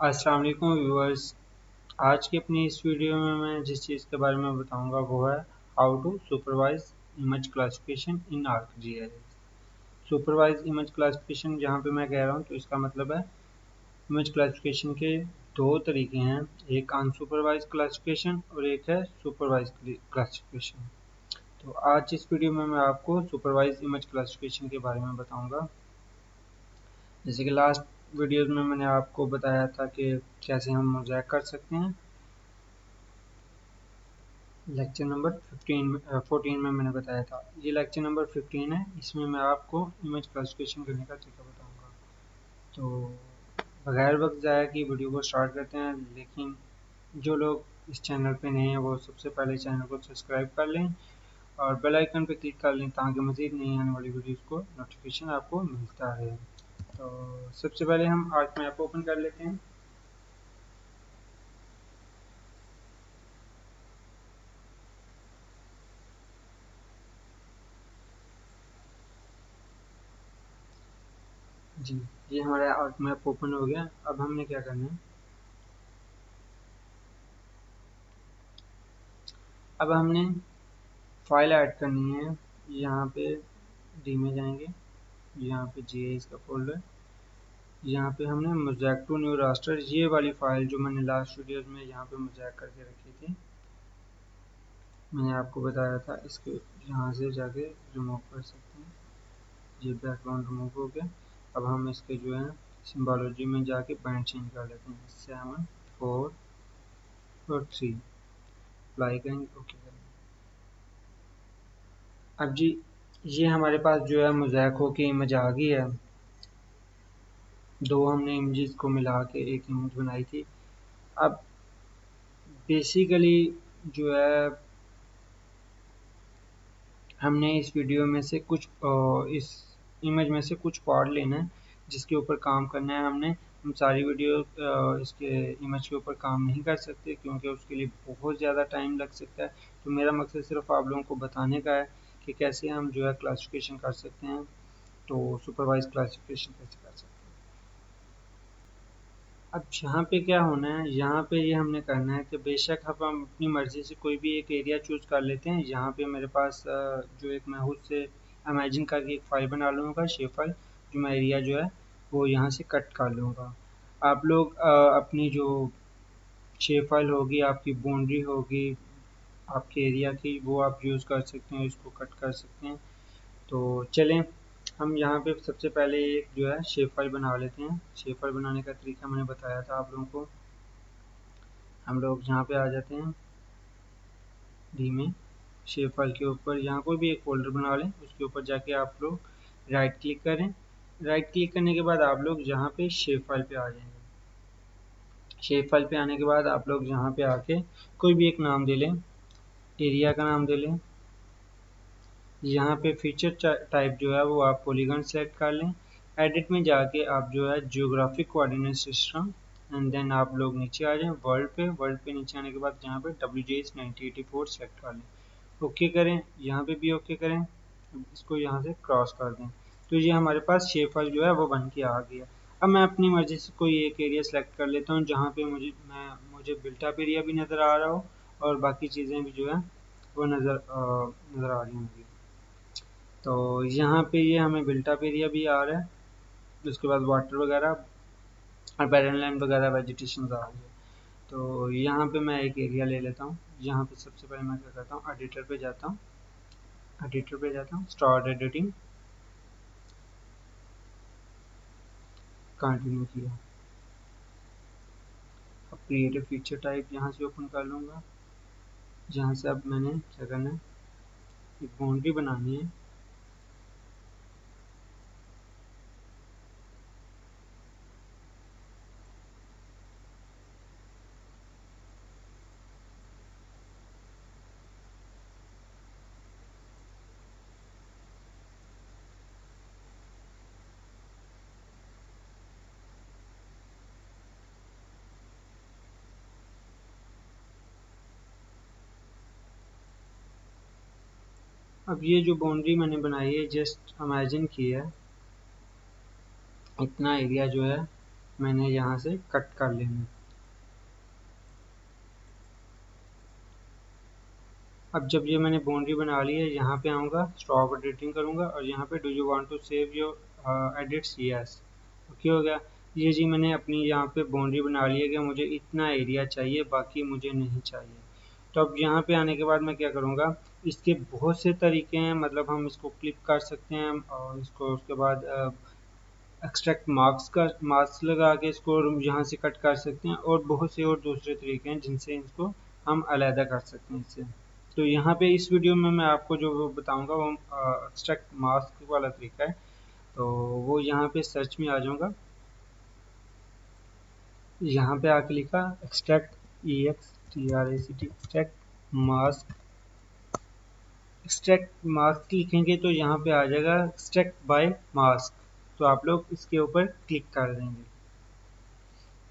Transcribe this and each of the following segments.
अस्सलाम वालेकुम व्यूअर्स। आज की अपनी इस वीडियो में मैं जिस चीज़ के बारे में बताऊंगा वो है how to supervise image classification in ArcGIS. Supervise image classification जहाँ पे मैं कह रहा हूँ तो इसका मतलब है इमेज क्लासिफिकेशन के दो तरीके हैं, एक अनसुपरवाइज क्लासिफिकेशन और एक है सुपरवाइज क्लासिफिकेशन। तो आज इस वीडियो में मैं आपको सुपरवाइज इमेज क्लासिफिकेशन के बारे में बताऊंगा। जैसे कि लास्ट वीडियोस में मैंने आपको बताया था कि कैसे हम मोज़ेक कर सकते हैं। लेक्चर नंबर 14 में मैंने बताया था। ये लेक्चर नंबर 15 है, इसमें मैं आपको इमेज क्लासिफिकेशन करने का तरीका बताऊंगा। तो बगैर वक्त ज़ाया की वीडियो को स्टार्ट करते हैं। लेकिन जो लोग इस चैनल पे नए हैं वो सबसे पहले चैनल को सब्सक्राइब कर लें और बेल आइकन पे क्लिक कर लें ताकि मज़ीद नई आने वाली वीडियोस को नोटिफिकेशन आपको मिलता रहे। तो सबसे पहले हम आर्क मैप ओपन कर लेते हैं। जी, ये हमारा आर्क मैप ओपन हो गया। अब हमने क्या करना है, अब हमने फाइल ऐड करनी है। यहाँ पे डी में जाएंगे, यहाँ पे जी है इसका फोल्डर। यहाँ पे हमने मोज़ेक टू न्यू रास्टर, ये वाली फाइल जो मैंने लास्ट वीडियोस में यहाँ पे मोज़ेक करके रखी थी, मैंने आपको बताया था इसके यहाँ से जाके रिमूव कर सकते हैं। ये बैकग्राउंड रिमूव हो गया। अब हम इसके जो है सिम्बोलॉजी में जाके बैंड चेंज कर लेते हैं, 7 4 और 3 अप्लाई करेंगे, ओके करेंगे। अब जी ये हमारे पास जो है मोज़ेक हो की इमेज आ गई है। दो हमने इमेजेस को मिला के एक इमेज बनाई थी। अब बेसिकली जो है हमने इस वीडियो में से कुछ इस इमेज में से कुछ पार्ट लेना है जिसके ऊपर काम करना है हमने। हम सारी वीडियो इसके इमेज के ऊपर काम नहीं कर सकते क्योंकि उसके लिए बहुत ज़्यादा टाइम लग सकता है। तो मेरा मकसद सिर्फ आप लोगों को बताने का है कि कैसे हम जो है क्लासिफिकेशन कर सकते हैं, तो सुपरवाइज क्लासिफिकेशन कैसे कर सकते हैं। अब यहाँ पे क्या होना है, यहाँ पे ये हमने करना है कि बेशक हम अपनी मर्ज़ी से कोई भी एक एरिया चूज़ कर लेते हैं। यहाँ पे मेरे पास जो एक मैं खुद से इमेजिन करके एक फ़ाइल बना लूँगा, शेप फाइल, जो मैं एरिया जो है वो यहाँ से कट कर लूँगा। आप लोग अपनी जो शेप फाइल होगी, आपकी बाउंड्री होगी आपके एरिया की, वो आप यूज़ कर सकते हैं, इसको कट कर सकते हैं। तो चलें हम यहाँ पे सबसे पहले एक जो है शेप फाइल बना लेते हैं। शेप फाइल बनाने का तरीका मैंने बताया था आप लोगों को। हम लोग यहाँ पे आ जाते हैं डी में, शेप फाइल के ऊपर यहाँ कोई भी एक फोल्डर बना लें, उसके ऊपर जाके आप लोग राइट क्लिक करें। राइट क्लिक करने के बाद आप लोग यहाँ पे शेप फाइल पे आ जाएंगे। शेप फाइल पे आने के बाद आप लोग यहाँ पे आके कोई भी एक नाम दे लें, एरिया का नाम दे लें। यहाँ पे फीचर टाइप जो है वो आप पॉलीगन सेलेक्ट कर लें। एडिट में जाके आप जो है geographic coordinate system, and then आप लोग नीचे आ जाएं वर्ल्ड पे। वर्ल्ड पे नीचे आने के बाद यहाँ पे WGS 1984 सेलेक्ट कर लें, ओके करें। यहाँ पे भी ओके करें, इसको यहाँ से क्रॉस कर दें। तो ये हमारे पास शेप फाइल जो है वो बन के आ गया। अब मैं अपनी मर्जी से कोई एक एरिया सेलेक्ट कर लेता हूँ जहाँ पे मुझे बिल्टअप एरिया भी नज़र आ रहा हो और बाकी चीज़ें भी जो है वो नज़र आ रही होंगी। तो यहाँ पे ये हमें बिल्टअप एरिया भी आ रहा है, उसके बाद वाटर वगैरह और पैरेलल वगैरह वेजिटेशन आ रही है। तो यहाँ पे मैं एक एरिया ले लेता हूँ। यहाँ पे सबसे पहले मैं क्या करता हूँ, एडिटर पे जाता हूँ, स्टार्ट एडिटिंग, कंटिन्यू किया। अब क्रिएटिव फीचर टाइप यहाँ से ओपन कर लूँगा, जहाँ से अब मैंने क्या करना है, एक बाउंड्री बनानी है। अब ये जो बाउंड्री मैंने बनाई है, जस्ट इमेजिन की है, इतना एरिया जो है मैंने यहाँ से कट कर लेना। अब जब ये मैंने बाउंड्री बना ली है, यहाँ पे आऊँगा, स्टॉप एडिटिंग करूँगा और यहाँ पे do you want to save your edits, yes, okay हो गया। ये जी मैंने अपनी यहाँ पे बाउंड्री बना ली है कि मुझे इतना एरिया चाहिए, बाकी मुझे नहीं चाहिए। तो अब यहाँ पे आने के बाद मैं क्या करूँगा, इसके बहुत से तरीके हैं, मतलब हम इसको क्लिक कर सकते हैं और इसको उसके बाद एक्सट्रैक्ट मार्क्स का मार्क्स लगा के इसको यहाँ से कट कर सकते हैं, और बहुत से और दूसरे तरीके हैं जिनसे इसको हम अलहदा कर सकते हैं इससे। तो यहाँ पे इस वीडियो में मैं आपको जो बताऊँगा वो एक्सट्रैक्ट मास्क वाला तरीका है। तो वो यहाँ पे सर्च में आ जाऊँगा, यहाँ पे आके लिखा extract, EXTRACT, extract mask. Extract mask लिखेंगे तो यहाँ पे आ जाएगा एक्सट्रैक्ट बाय मास्क। तो आप लोग इसके ऊपर क्लिक कर देंगे।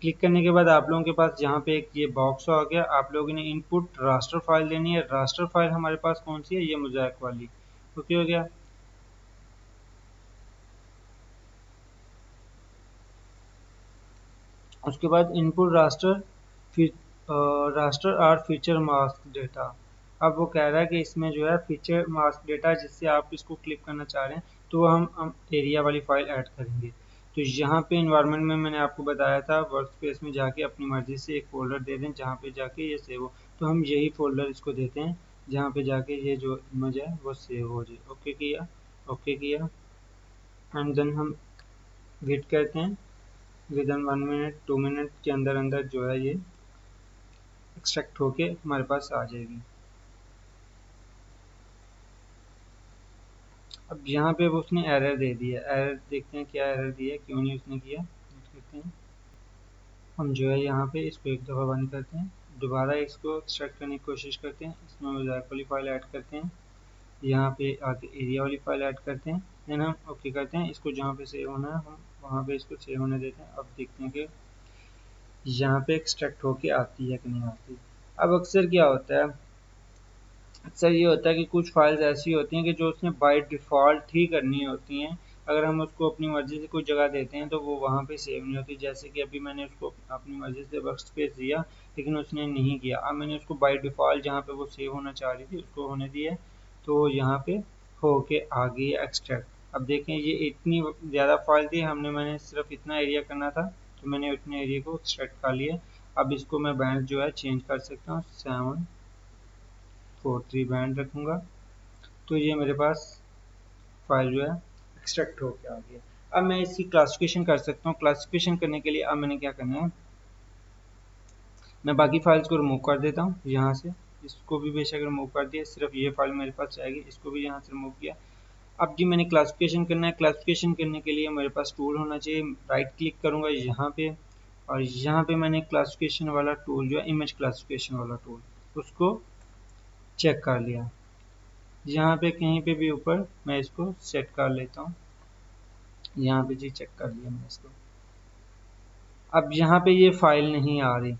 क्लिक करने के बाद आप लोगों के पास यहाँ पे एक ये बॉक्स आ गया। आप लोगों ने इनपुट रास्टर फाइल देनी है। रास्टर फाइल हमारे पास कौन सी है, ये मोज़ेक वाली, ओके हो गया। उसके बाद इनपुट रास्टर, फिर raster or feature mask data. अब वो कह रहा है कि इसमें जो है फीचर मास्क डेटा जिससे आप इसको क्लिक करना चाह रहे हैं, तो वो हम एरिया वाली फाइल ऐड करेंगे। तो यहाँ पे इन्वायरमेंट में मैंने आपको बताया था, वर्क स्पेस में जाके अपनी मर्जी से एक फ़ोल्डर दे दें जहाँ पे जाके ये सेव हो। तो हम यही फ़ोल्डर इसको देते हैं जहाँ पे जाके ये जो इमेज है वो सेव हो जाए। ओके किया, ओके किया, एंड देन हम वेट करते हैं। विद इन 1 मिनट 2 मिनट के अंदर अंदर जो है ये एक्सट्रैक्ट होके हमारे पास आ जाएगी। अब यहाँ पे वो उसने एरर दे दिया। एरर देखते हैं क्या एरर दिया है, क्यों नहीं उसने किया, देखते हैं। हम जो है यहाँ पे इसको एक दफ़ा बंद करते हैं, दोबारा इसको एक्सट्रैक्ट करने की कोशिश करते हैं, इसमें मोज़ेक वाली फाइल ऐड करते हैं, यहाँ पे आके एरिया वाली फाइल ऐड करते हैं, देन हम ओके करते हैं। इसको जहाँ पे सेव होना है हम वहाँ पे इसको सेव होने देते हैं। अब देखते हैं कि यहाँ पे एक्सट्रैक्ट होके आती है कि नहीं आती। अब अक्सर क्या होता है, अक्सर ये होता है कि कुछ फाइल्स ऐसी होती हैं कि जो उसने बाय डिफ़ॉल्ट ही करनी होती हैं। अगर हम उसको अपनी मर्ज़ी से कोई जगह देते हैं तो वो वहाँ पे सेव नहीं होती। जैसे कि अभी मैंने उसको अपनी मर्ज़ी से वर्क स्पेस दिया, लेकिन उसने नहीं किया। अब मैंने उसको बाय डिफ़ॉल्ट जहाँ पे वो सेव होना चाह रही थी उसको होने दिया है, तो यहाँ पे हो के आ गई है एक्सट्रैक्ट। अब देखें ये इतनी ज़्यादा फाइल थी, मैंने सिर्फ इतना एरिया करना था, तो मैंने उतने एरिया को एक्सट्रैक्ट कर लिया। अब इसको मैं बैंड जो है चेंज कर सकता हूँ, 743 बैंड रखूँगा। तो ये मेरे पास फाइल जो है एक्सट्रैक्ट होकर आ गई है। अब मैं इसकी क्लासिफिकेशन कर सकता हूँ। क्लासिफिकेशन करने के लिए अब मैंने क्या करना है, मैं बाकी फाइल्स को रिमूव कर देता हूँ यहाँ से। इसको भी बेशक रिमूव कर दिया, सिर्फ ये फाइल मेरे पास जाएगी, इसको भी यहाँ से रिमूव किया। अब जी मैंने क्लासिफिकेशन करना है। क्लासिफिकेशन करने के लिए मेरे पास टूल होना चाहिए। राइट क्लिक करूँगा यहाँ पे, और यहाँ पे मैंने क्लासिफिकेशन वाला टूल जो है, इमेज क्लासिफिकेशन वाला टूल, उसको चेक कर लिया। यहाँ पे कहीं पे भी ऊपर मैं इसको सेट कर लेता हूँ। यहाँ पे जी चेक कर लिया मैंने इसको। अब यहाँ पे ये फाइल नहीं आ रही।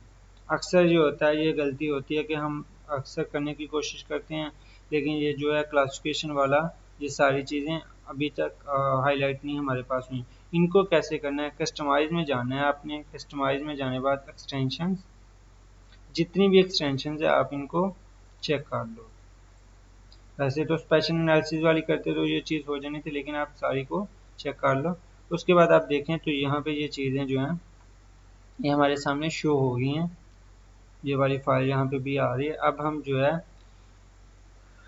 अक्सर ये होता है, ये गलती होती है कि हम अक्सर करने की कोशिश करते हैं, लेकिन ये जो है क्लासिफिकेशन वाला, ये सारी चीज़ें अभी तक हाईलाइट नहीं हमारे पास हुई। इनको कैसे करना है, कस्टमाइज में जाना है आपने। कस्टमाइज में जाने बाद एक्सटेंशन, जितनी भी एक्सटेंशन है आप इनको चेक कर लो। वैसे तो स्पेशल एनालिसिस वाली करते तो ये चीज़ हो जानी थी, लेकिन आप सारी को चेक कर लो। उसके बाद आप देखें तो यहाँ पे ये चीज़ें जो हैं ये हमारे सामने शो हो गई हैं। ये वाली फाइल यहाँ पे भी आ रही है। अब हम जो है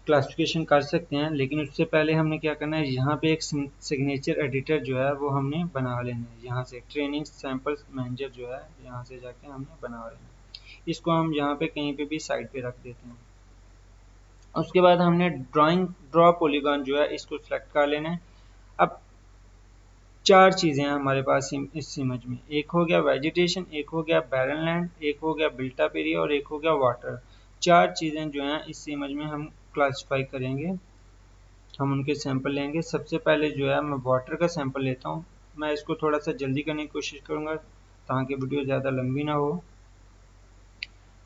क्लासिफिकेशन कर सकते हैं, लेकिन उससे पहले हमने क्या करना है, यहाँ पे एक सिग्नेचर एडिटर जो है वो हमने बना लेना है। यहाँ से ट्रेनिंग सैम्पल्स मैनेजर जो है यहाँ से जाके हमने बना लेना है। इसको हम यहाँ पे कहीं पे भी साइड पे रख देते हैं। उसके बाद हमने ड्रॉ पॉलीगॉन जो है इसको सिलेक्ट कर लेना है। अब चार चीज़ें हैं हमारे पास इस इमेज में। एक हो गया वेजिटेशन, एक हो गया बैरन लैंड, एक हो गया बिल्ट अप एरिया, और एक हो गया वाटर। चार चीज़ें जो हैं इस इमेज में हम क्लासिफाई करेंगे, हम उनके सैंपल लेंगे। सबसे पहले जो है मैं वाटर का सैंपल लेता हूँ। मैं इसको थोड़ा सा जल्दी करने की कोशिश करूँगा ताकि वीडियो ज़्यादा लंबी ना हो।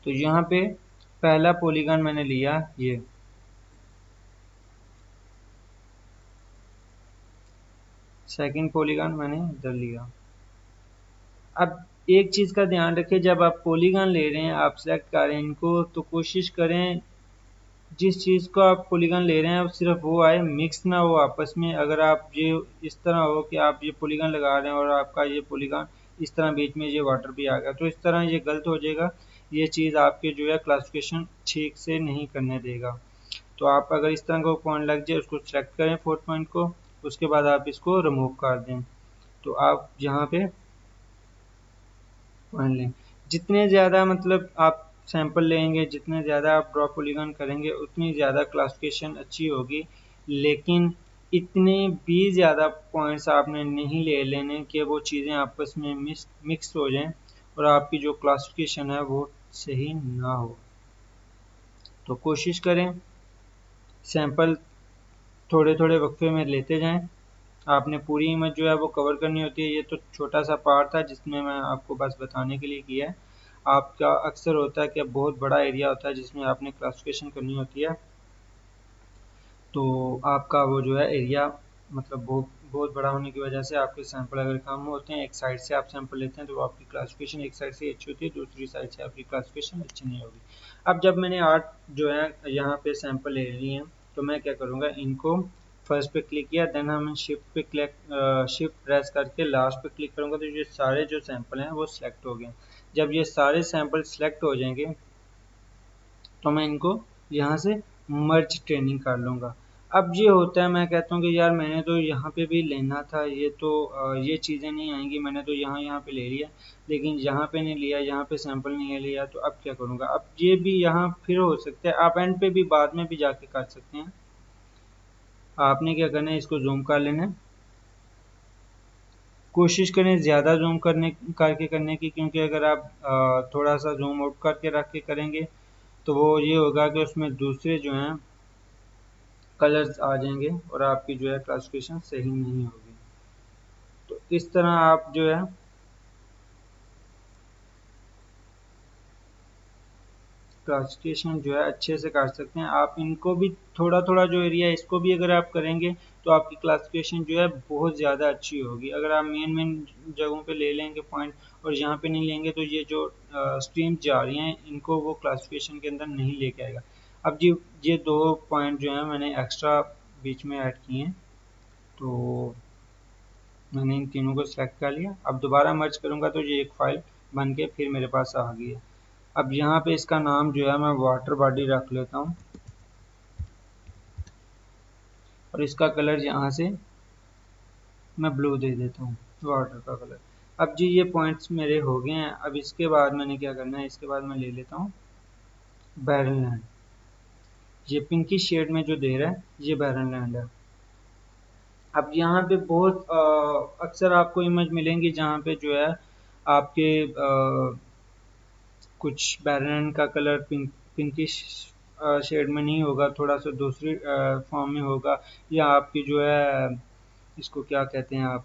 तो यहाँ पे पहला पॉलीगॉन मैंने लिया ये, सेकंड पॉलीगॉन मैंने इधर लिया, अब एक चीज़ का ध्यान रखें, जब आप पॉलीगॉन ले रहे हैं, आप सेलेक्ट कर रहे हैं इनको, तो कोशिश करें जिस चीज़ को आप पॉलीगॉन ले रहे हैं सिर्फ वो आए, मिक्स ना हो आपस में। अगर आप ये इस तरह हो कि आप ये पॉलीगॉन लगा रहे हैं और आपका ये पॉलीगॉन इस तरह बीच में ये वाटर भी आ गया, तो इस तरह ये गलत हो जाएगा। ये चीज़ आपके जो है क्लासिफिकेशन ठीक से नहीं करने देगा। तो आप अगर इस तरह का पॉइंट लग जाए, उसको सेलेक्ट करें फोर्थ पॉइंट को, उसके बाद आप इसको रिमूव कर दें। तो आप यहाँ पे पॉइंट लें, जितने ज़्यादा मतलब आप सैंपल लेंगे, जितने ज़्यादा आप ड्रॉ पॉलीगॉन करेंगे, उतनी ज़्यादा क्लासिफिकेशन अच्छी होगी। लेकिन इतने भी ज़्यादा पॉइंट्स आपने नहीं ले लेने कि वो चीज़ें आपस में मिक्स हो जाएं और आपकी जो क्लासिफिकेशन है वो सही ना हो। तो कोशिश करें सैंपल थोड़े थोड़े वक्फे में लेते जाएं। आपने पूरी इमेज जो है वो कवर करनी होती है। ये तो छोटा सा पार्ट था जिसमें मैं आपको बस बताने के लिए किया है। आपका अक्सर होता है कि बहुत बड़ा एरिया होता है जिसमें आपने क्लासिफिकेशन करनी होती है, तो आपका वो जो है एरिया मतलब बहुत बहुत बड़ा होने की वजह से आपके सैंपल अगर कम होते हैं, एक साइड से आप सैंपल लेते हैं, तो आपकी क्लासिफिकेशन एक साइड से अच्छी होती है, दूसरी साइड से आपकी क्लासिफिकेशन अच्छी नहीं होगी। अब जब मैंने 8 जो है यहाँ पे सैंपल ले लिए हैं, तो मैं क्या करूँगा, इनको फर्स्ट पे क्लिक किया, देन हम शिफ्ट पे क्लिक शिफ्ट प्रेस करके लास्ट पे क्लिक करूँगा, तो ये सारे जो सैंपल हैं वो सिलेक्ट हो गए। जब ये सारे सैंपल सिलेक्ट हो जाएंगे, तो मैं इनको यहाँ से मर्ज ट्रेनिंग कर लूँगा। अब ये होता है, मैं कहता हूँ कि यार मैंने तो यहाँ पे भी लेना था, ये तो ये चीज़ें नहीं आएंगी, मैंने तो यहाँ यहाँ पे ले लिया, लेकिन यहाँ पे नहीं लिया, यहाँ पे सैंपल नहीं लिया, तो अब क्या करूँगा। अब ये भी यहाँ फिर हो सकता है, आप एंड पे भी बाद में भी जाके कर सकते हैं। आपने क्या करना है, इसको जूम कर लेना है। कोशिश करें ज़्यादा जूम करने की, क्योंकि अगर आप थोड़ा सा जूम आउट करके रख के करेंगे, तो वो ये होगा कि उसमें दूसरे जो हैं कलर्स आ जाएंगे और आपकी जो है क्लासिफिकेशन सही नहीं होगी। तो इस तरह आप जो है क्लासिफिकेशन जो है अच्छे से कर सकते हैं। आप इनको भी थोड़ा थोड़ा जो एरिया है इसको भी अगर आप करेंगे, तो आपकी क्लासिफिकेशन जो है बहुत ज़्यादा अच्छी होगी। अगर आप मेन मेन जगहों पे ले लेंगे पॉइंट और यहाँ पे नहीं लेंगे, तो ये जो स्ट्रीम जा रही हैं इनको वो क्लासिफिकेशन के अंदर नहीं लेके आएगा। अब जी ये दो पॉइंट जो है मैंने एक्स्ट्रा बीच में ऐड किए हैं, तो मैंने इन तीनों को सिलेक्ट कर लिया। अब दोबारा मर्ज करूँगा तो ये एक फ़ाइल बन के फिर मेरे पास आ गई है। अब यहाँ पे इसका नाम जो है मैं वाटर बॉडी रख लेता हूँ और इसका कलर यहाँ से मैं ब्लू दे देता हूँ, वाटर का कलर। अब जी ये पॉइंट्स मेरे हो गए हैं। अब इसके बाद मैंने क्या करना है, इसके बाद मैं ले लेता हूँ बैरन लैंड। ये पिंकी शेड में जो दे रहा है ये बैरन लैंड है। अब यहाँ पे बहुत अक्सर आपको इमेज मिलेंगी जहाँ पे जो है आपके कुछ बैरन का कलर पिंकिश शेड में नहीं होगा, थोड़ा सा दूसरी फॉर्म में होगा, या आपकी जो है इसको क्या कहते हैं आप,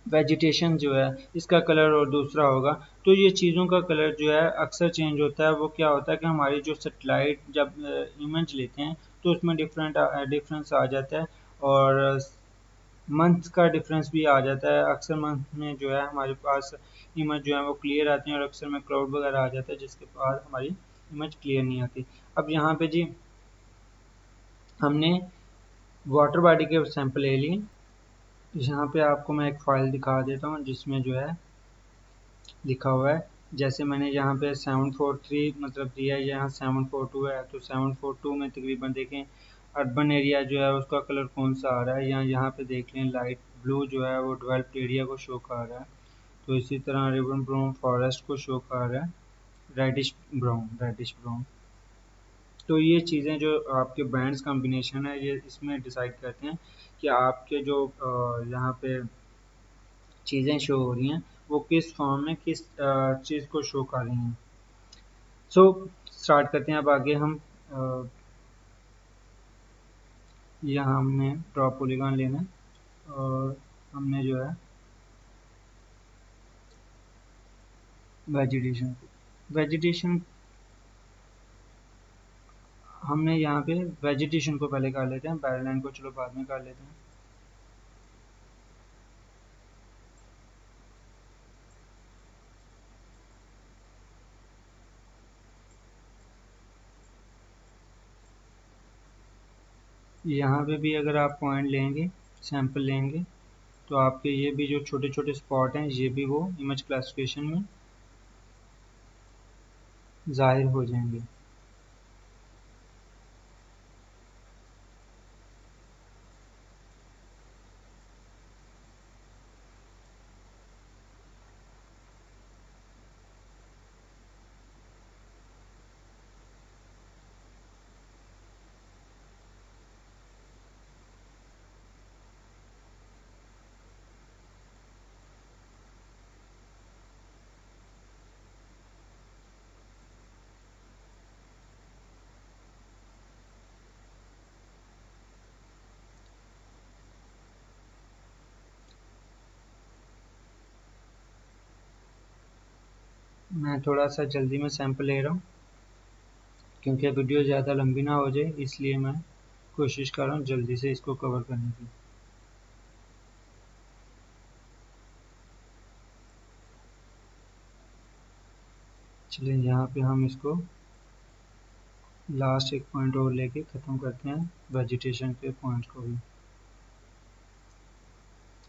वेजिटेशन जो है इसका कलर और दूसरा होगा। तो ये चीज़ों का कलर जो है अक्सर चेंज होता है। वो क्या होता है कि हमारी जो सेटेलाइट जब इमेज लेते हैं, तो उसमें डिफरेंस आ जाता है, और मंथ का डिफरेंस भी आ जाता है। अक्सर मंथ में जो है हमारे पास इमेज जो है वो क्लियर आती है, और अक्सर में क्लाउड वगैरह आ जाता है जिसके बाद हमारी इमेज क्लियर नहीं आती। अब यहाँ पे जी हमने वाटर बॉडी के सैंपल ले लिए। यहाँ पे आपको मैं एक फ़ाइल दिखा देता हूँ जिसमें जो है लिखा हुआ है, जैसे मैंने यहाँ पे 743 मतलब दिया है, यहाँ 742 है, तो 742 में तकरीबन देखें अर्बन एरिया जो है उसका कलर कौन सा आ रहा है, यहाँ पे देख लें लाइट ब्लू जो है वो डेवलप्ड एरिया को शो कर रहा है। तो इसी तरह रिबन ब्राउन फॉरेस्ट को शो कर रहा है रेडिश ब्राउन। तो ये चीज़ें जो आपके बैंड्स कॉम्बिनेशन है, ये इसमें डिसाइड करते हैं कि आपके जो यहाँ पे चीज़ें शो हो रही हैं वो किस फॉर्म में किस चीज़ को शो कर रही हैं। सो स्टार्ट करते हैं। अब आगे हम यहाँ हमने ड्रॉ पॉलीगॉन लेना है, और हमने जो है वेजिटेशन वेजिटेशन हमने यहाँ पे वेजिटेशन को पहले कर लेते हैं, बैरलैंड को चलो बाद में कर लेते हैं। यहाँ पे भी अगर आप पॉइंट लेंगे, सैंपल लेंगे, तो आपके ये भी जो छोटे छोटे स्पॉट हैं ये भी वो इमेज क्लासिफिकेशन में ज़ाहिर हो जाएंगे। मैं थोड़ा सा जल्दी में सैंपल ले रहा हूँ क्योंकि वीडियो ज़्यादा लंबी ना हो जाए, इसलिए मैं कोशिश कर रहा हूँ जल्दी से इसको कवर करने की। चलिए यहाँ पे हम इसको लास्ट एक पॉइंट और लेके ख़त्म करते हैं वेजिटेशन के पॉइंट को भी।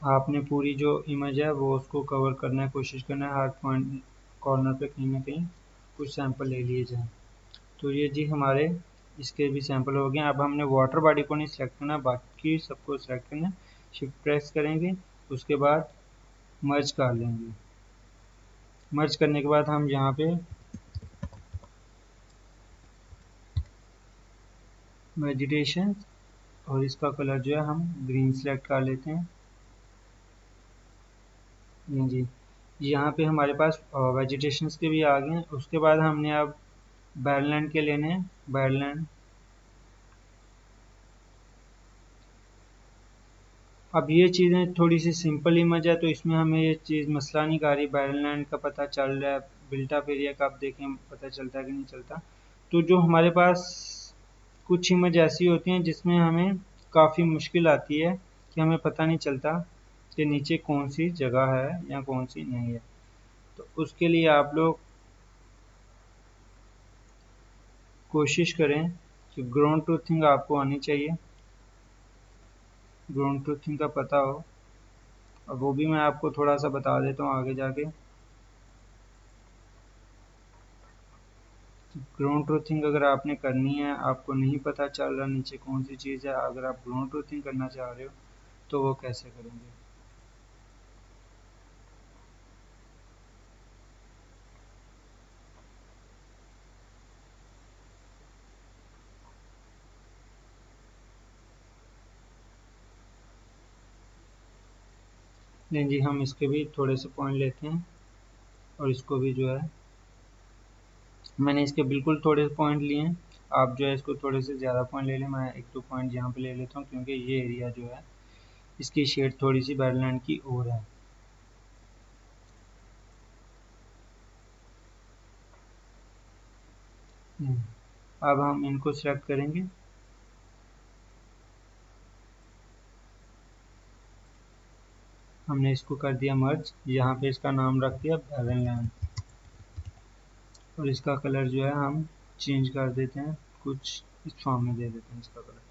आपने पूरी जो इमेज है वो उसको कवर करने की कोशिश करना है, हर पॉइंट कॉर्नर पे कहीं ना कहीं कुछ सैंपल ले लिए जाएं। तो ये जी हमारे इसके भी सैंपल हो गए। अब हमने वाटर बॉडी को नहीं सिलेक्ट करना, बाकी सबको सिलेक्ट करना है। शिफ्ट प्रेस करेंगे, उसके बाद मर्ज कर लेंगे। मर्ज करने के बाद हम यहाँ पे वेजिटेशन और इसका कलर जो है हम ग्रीन सेलेक्ट कर लेते हैं। ये जी यहाँ पे हमारे पास वेजिटेशंस के भी आ गए हैं। उसके बाद हमने अब बैरलैंड के लेने हैं। बैरलैंड, अब ये चीज़ें थोड़ी सी सिंपल इमेज है तो इसमें हमें ये चीज़ मसला नहीं कर रही। बैरलैंड का पता चल रहा है, बिल्टअप एरिया का आप देखें पता चलता है कि नहीं चलता। तो जो हमारे पास कुछ इमेज ऐसी होती हैं जिसमें हमें काफ़ी मुश्किल आती है कि हमें पता नहीं चलता कि नीचे कौन सी जगह है या कौन सी नहीं है। तो उसके लिए आप लोग कोशिश करें कि ग्राउंड ट्रूथिंग आपको आनी चाहिए, ग्राउंड ट्रूथिंग का पता हो। और वो भी मैं आपको थोड़ा सा बता देता हूँ आगे जाके। ग्राउंड ट्रूथिंग अगर आपने करनी है, आपको नहीं पता चल रहा नीचे कौन सी चीज़ है, अगर आप ग्राउंड ट्रूथिंग करना चाह रहे हो तो वो कैसे करेंगे। नहीं जी, हम इसके भी थोड़े से पॉइंट लेते हैं और इसको भी जो है मैंने इसके बिल्कुल थोड़े पॉइंट लिए हैं। आप जो है इसको थोड़े से ज़्यादा पॉइंट ले लें। मैं एक दो पॉइंट यहाँ पे ले लेता हूँ क्योंकि ये एरिया जो है इसकी शेड थोड़ी सी बैडलैंड की ओर है। अब हम इनको सेलेक्ट करेंगे। हमने इसको कर दिया मर्ज, यहाँ पे इसका नाम रख दिया बैरनलैंड और इसका कलर जो है हम चेंज कर देते हैं, कुछ इस फॉर्म में दे देते हैं इसका कलर।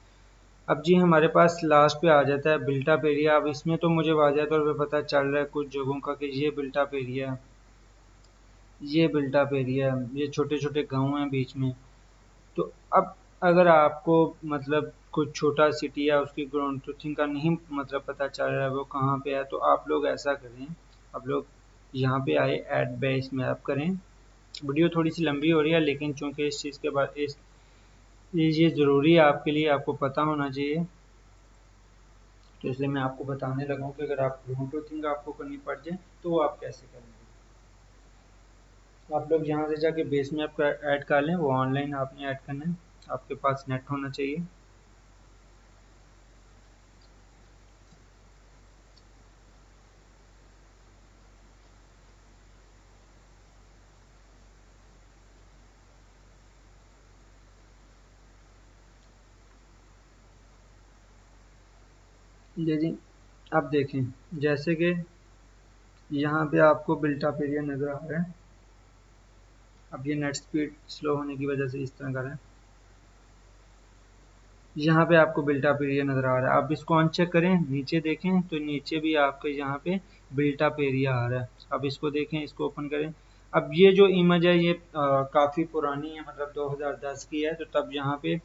अब जी हमारे पास लास्ट पे आ जाता है बिल्टअप एरिया। अब इसमें तो मुझे वाज़ह तौर पे पता चल रहा है कुछ जगहों का कि ये बिल्टअप एरिया है, ये बिल्टअप एरिया है, ये छोटे छोटे गाँव हैं बीच में। तो अब अगर आपको मतलब कुछ छोटा सिटी या उसकी ग्राउंड ट्रूथिंग का नहीं मतलब पता चल रहा है वो कहाँ पे है, तो आप लोग ऐसा करें, आप लोग यहाँ पे आए, ऐड बेस मैप करें। वीडियो थोड़ी सी लंबी हो रही है लेकिन चूंकि इस चीज़ के बाद इस ये ज़रूरी है आपके लिए, आपको पता होना चाहिए, तो इसलिए मैं आपको बताने लगा हूँ कि अगर आप ग्राउंड ट्रूथिंग आपको करनी पड़ जाए तो वो आप कैसे करेंगे। आप लोग यहाँ से जाके बेस मैप का ऐड कर लें, वो ऑनलाइन आपने ऐड करना है, आपके पास नेट होना चाहिए। यदि आप देखें जैसे कि यहाँ पे आपको बिल्टअप एरिया नज़र आ रहा है। अब ये नेट स्पीड स्लो होने की वजह से इस तरह का है। यहाँ पे आपको बिल्ट अप एरिया नज़र आ रहा है। आप इसको अनचेक करें, नीचे देखें तो नीचे भी आपके यहाँ पे बिल्ट अप एरिया आ रहा है। अब इसको देखें, इसको ओपन करें। अब ये जो इमेज है ये काफ़ी पुरानी है, मतलब 2010 की है, तो तब यहाँ पे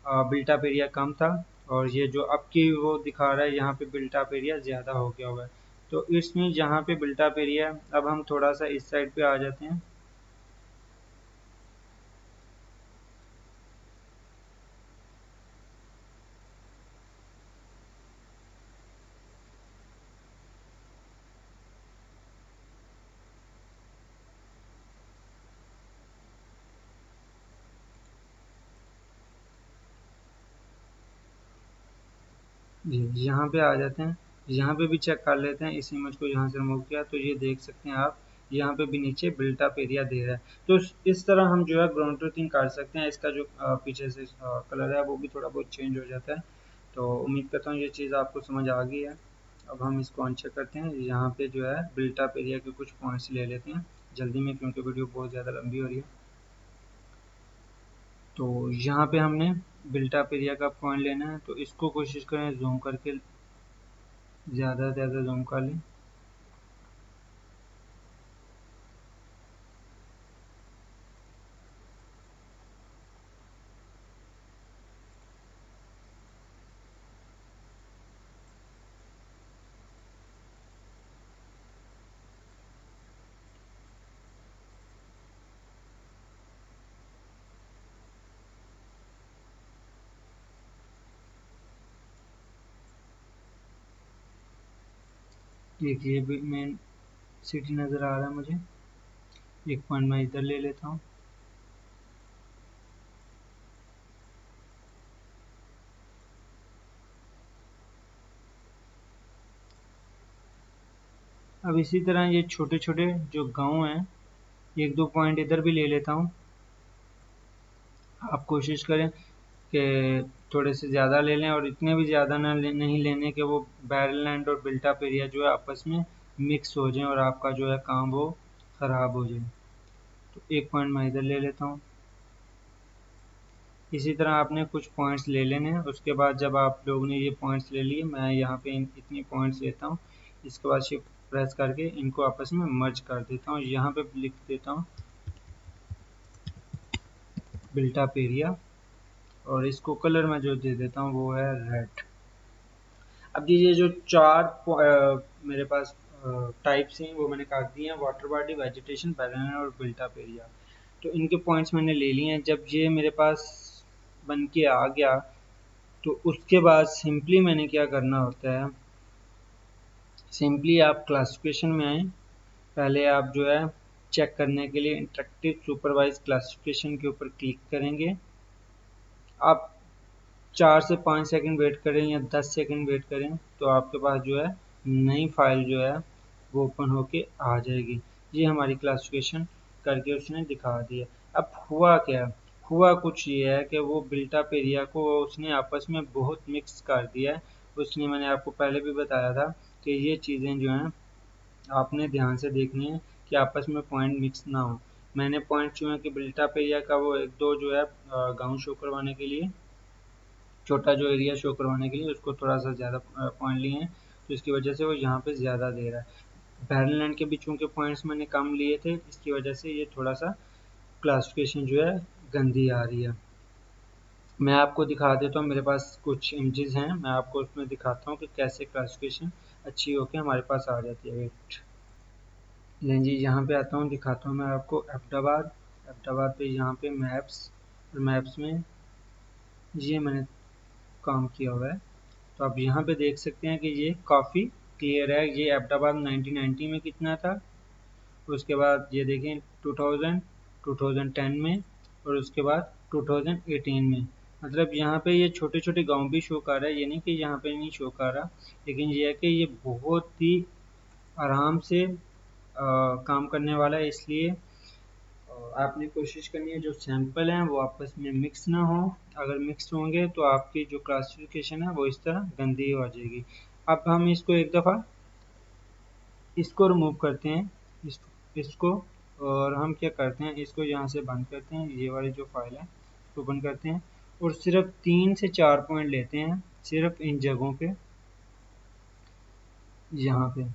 बिल्ट अप एरिया कम था, और ये जो अब की वो दिखा रहा है यहाँ पे बिल्ट अप एरिया ज़्यादा हो गया हुआ है। तो इसमें जहाँ पे बिल्ट अप एरिया है, अब हम थोड़ा सा इस साइड पे आ जाते हैं। जी, यहाँ पे आ जाते हैं। यहाँ पे भी चेक कर लेते हैं, इस इमेज को यहाँ से रिमूव किया तो ये देख सकते हैं आप, यहाँ पे भी नीचे बिल्ट अप एरिया दे रहा है। तो इस तरह हम जो है ग्राउंड ट्रूथिंग कर सकते हैं। इसका जो पीछे से कलर है वो भी थोड़ा बहुत चेंज हो जाता है। तो उम्मीद करता हूँ ये चीज़ आपको समझ आ गई है। अब हम इसको अनचेक करते हैं। यहाँ पे जो है बिल्ट अप एरिया के कुछ पॉइंट्स ले लेते हैं जल्दी में, क्योंकि वीडियो बहुत ज़्यादा लंबी हो रही है। तो यहाँ पे हमने बिल्ट अप एरिया का पॉइंट लेना है, तो इसको कोशिश करें जूम करके ज़्यादा से ज़्यादा जूम कर लें। देखिए भी मेन सिटी नज़र आ रहा है मुझे। एक पॉइंट मैं इधर ले लेता हूँ। अब इसी तरह ये छोटे छोटे जो गांव हैं, एक दो पॉइंट इधर भी ले लेता हूँ। आप कोशिश करें कि थोड़े से ज़्यादा ले लें, और इतने भी ज़्यादा नहीं लेने कि वो बैरल लैंड और बिल्टअप एरिया जो है आपस में मिक्स हो जाए और आपका जो है काम वो ख़राब हो जाए। तो एक पॉइंट मैं इधर ले लेता हूँ। इसी तरह आपने कुछ पॉइंट्स ले लेने हैं। उसके बाद जब आप लोगों ने ये पॉइंट्स ले लिए, मैं यहाँ पे इतनी पॉइंट्स लेता हूँ। इसके बाद शिफ्ट प्रेस करके इनको आपस में मर्ज कर देता हूँ। यहाँ पे लिख देता हूँ बिल्ट अप एरिया, और इसको कलर में जो दे देता हूँ वो है रेड। अब ये जो चार मेरे पास टाइप्स हैं वो मैंने काट दिए हैं, वाटर बॉडी, वेजिटेशन, पैरेलल और बिल्ट अप एरिया। तो इनके पॉइंट्स मैंने ले लिए हैं। जब ये मेरे पास बन के आ गया, तो उसके बाद सिंपली मैंने क्या करना होता है, सिंपली आप क्लासिफिकेशन में आए। पहले आप जो है चेक करने के लिए इंटरेक्टिव सुपरवाइज क्लासिफिकेशन के ऊपर क्लिक करेंगे। आप 4 से 5 सेकंड वेट करें या 10 सेकंड वेट करें, तो आपके पास जो है नई फाइल जो है वो ओपन होके आ जाएगी। ये हमारी क्लासिफिकेशन करके उसने दिखा दिया। अब हुआ क्या, हुआ कुछ ये है कि वो बिल्टअप एरिया को उसने आपस में बहुत मिक्स कर दिया है। उसने, मैंने आपको पहले भी बताया था कि ये चीज़ें जो हैं आपने ध्यान से देखनी है कि आपस में पॉइंट मिक्स ना हो। मैंने पॉइंट चुना कि बिल्टअप एरिया का वो एक दो जो है गाँव शो करवाने के लिए, छोटा जो एरिया शो करवाने के लिए उसको थोड़ा सा ज़्यादा पॉइंट लिए हैं, तो इसकी वजह से वो यहाँ पे ज़्यादा दे रहा है। बैरल लैंड के भी चूँकि पॉइंट्स मैंने कम लिए थे, इसकी वजह से ये थोड़ा सा क्लासिफिकेशन जो है गंदी आ रही है। मैं आपको दिखा देता हूँ, मेरे पास कुछ इमेजेस हैं, मैं आपको उसमें दिखाता हूँ कि कैसे क्लासिफिकेशन अच्छी होके हमारे पास आ जाती है। वेट लें जी, यहाँ पे आता हूँ, दिखाता हूँ मैं आपको अहमदाबाद। अहमदाबाद पे यहाँ पे मैप्स, और मैप्स में ये मैंने काम किया हुआ है। तो आप यहाँ पे देख सकते हैं कि ये काफ़ी क्लियर है। ये अहमदाबाद 1990 में कितना था, उसके बाद ये देखें 2000, 2010 में, और उसके बाद 2018 में। मतलब यहाँ पे ये छोटे छोटे गांव भी शो कर रहा है, ये नहीं कि यहाँ पे नहीं शो कर रहा, लेकिन ये है कि ये बहुत ही आराम से काम करने वाला है। इसलिए आपने कोशिश करनी है जो सैंपल हैं वो आपस में मिक्स ना हो। अगर मिक्स होंगे तो आपकी जो क्लासिफिकेशन है वो इस तरह गंदी हो जाएगी। अब हम इसको एक दफ़ा इसको रिमूव करते हैं, इसको, और हम क्या करते हैं, इसको यहाँ से बंद करते हैं। ये वाली जो फाइल है इसको बंद करते हैं, और सिर्फ 3 से 4 पॉइंट लेते हैं सिर्फ इन जगहों पे। यहाँ पे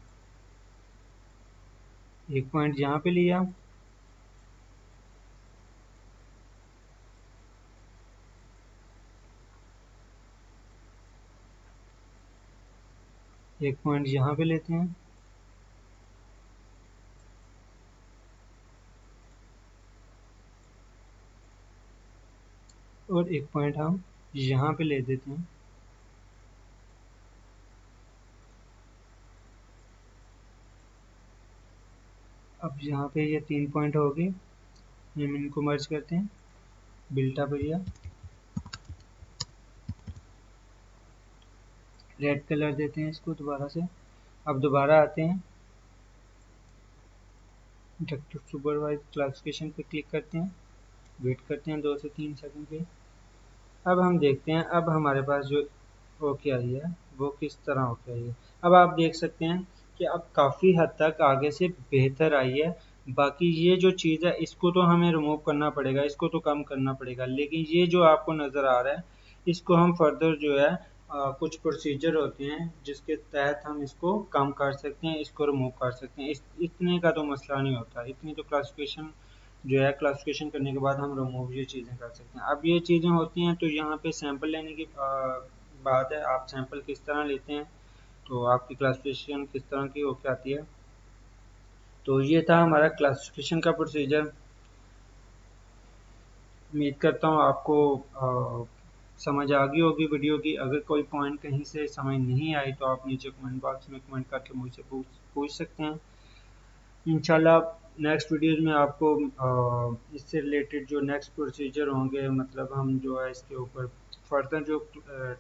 एक पॉइंट यहाँ पे लिया, एक पॉइंट यहाँ पे लेते हैं, और एक पॉइंट हम यहाँ पे ले देते हैं। अब यहाँ पे ये 3 पॉइंट हो गए, हम इनको मर्ज करते हैं, बिल्टा एरिया, रेड कलर देते हैं इसको दोबारा से। अब दोबारा आते हैं, डायरेक्ट सुपरवाइज क्लासिफिकेशन पे क्लिक करते हैं, वेट करते हैं 2 से 3 सेकंड के। अब हम देखते हैं, अब हमारे पास जो ओके आई है वो किस तरह ओके आई है। अब आप देख सकते हैं कि अब काफ़ी हद तक आगे से बेहतर आई है। बाकी ये जो चीज़ है इसको तो हमें रिमूव करना पड़ेगा, इसको तो कम करना पड़ेगा, लेकिन ये जो आपको नज़र आ रहा है इसको हम फर्दर जो है कुछ प्रोसीजर होते हैं जिसके तहत हम इसको कम कर सकते हैं, इसको रिमूव कर सकते हैं। इतने का तो मसला नहीं होता, इतनी तो क्लासिफिकेशन जो है क्लासिफिकेशन करने के बाद हम रिमूव ये चीज़ें कर सकते हैं। अब ये चीज़ें होती हैं तो यहाँ पे सैंपल लेने की बात है, आप सैंपल किस तरह लेते हैं तो आपकी क्लासिफिकेशन किस तरह की होकर आती है। तो ये था हमारा क्लासिफिकेशन का प्रोसीजर। उम्मीद करता हूँ आपको समझ आ गई होगी वीडियो की। अगर कोई पॉइंट कहीं से समझ नहीं आई तो आप नीचे कमेंट बॉक्स में कमेंट करके मुझसे पूछ सकते हैं। इंशाल्लाह नेक्स्ट वीडियोज़ में आपको इससे रिलेटेड जो नेक्स्ट प्रोसीजर होंगे, मतलब हम जो है इसके ऊपर फर्दर जो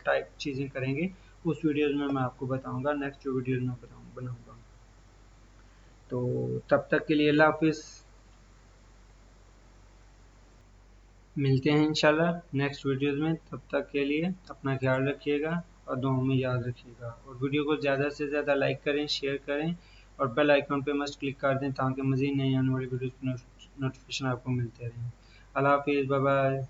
टाइप चीज़ें करेंगे उस वीडियोज़ में मैं आपको बताऊंगा, नेक्स्ट जो वीडियोज़ में बनाऊंगा। तो तब तक के लिए अल्लाह हाफिज़, मिलते हैं इंशाल्लाह नेक्स्ट वीडियोज़ में। तब तक के लिए अपना ख्याल रखिएगा और दुआओं में याद रखिएगा, और वीडियो को ज़्यादा से ज़्यादा लाइक करें, शेयर करें और बेल आइकन पे मस्ट क्लिक कर दें ताकि मज़ीद नई आने वाली वीडियोज़ की नोटिफिकेशन आपको मिलते रहें। अल्लाह हाफिज़, बाय बाय।